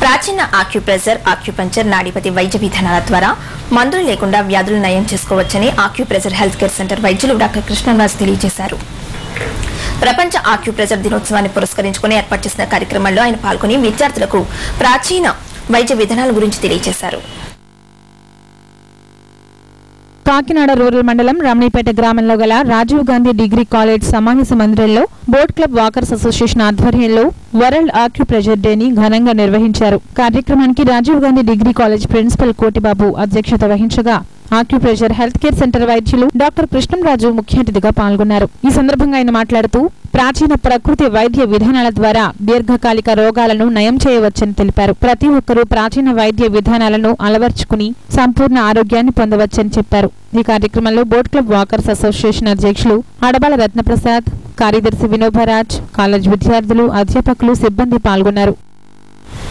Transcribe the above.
ప్రాచీన acupressure, acupuncture, నాడీపతి వైద్య విధానాల ద్వారా మందులు లేకుండా వ్యాధులు నయం చేసుకోవచ్చని ఆక్యుప్రెషర్ హెల్త్ కేర్ సెంటర్ వైద్యులు డాక్టర్ కృష్ణరాజు తెలియజేశారు. ప్రపంచ ఆక్యుప్రెషర్ దినోత్సవాన్ని పురస్కరించుకుని ఏర్పాటు చేసిన కార్యక్రమంలో ఆయన పాల్గొని విద్యార్థులకు ప్రాచీన వైద్య విధానాల గురించి తెలియజేశారు. కాకినాడ రూరల్ మండలం రమణీపేట గ్రామంలో గల రాజీవ్ గాంధీ డిగ్రీ కాలేజ్ సమావేశ మందిరంలో బోట్ క్లబ్ వాకర్స్ అసోసియేషన్ ఆధ్వర్యంలో వరల్డ్ ఆక్యుప్రెషర్ డేని ఘనంగా నిర్వహించారు. కార్యక్రమానికి Rajiv Gandhi degree college principal Kotibabu అధ్యక్షత వహించగా ఆక్యుప్రెషర్ హెల్త్ కేర్ సెంటర్ వైద్యులు డాక్టర్ కృష్ణరాజు ముఖ్య అతిథిగా పాల్గొన్నారు. ఈ సందర్భంగా ఆయన మాట్లాడుతూ ప్రాచీన ప్రకృతి వైద్య విధానాల ద్వారా దీర్ఘకాలిక రోగాలను నయం చేయవచ్చని తెలిపారు. ప్రతి ఒక్కరూ ప్రాచీన వైద్య విధానాలను అలవర్చుకుని సంపూర్ణ ఆరోగ్యాన్ని పొందవచ్చని చెప్పారు. ఈ కార్యక్రమంలో బోట్ క్లబ్ వాకర్స్ అసోసియేషన్ అధ్యక్షులు అడబాల రత్నప్రసాద్, కార్యదర్శి వినోభరాజ్, కాలేజ్ విద్యార్థులు, అధ్యాపకులు, సిబ్బంది పాల్గొన్నారు.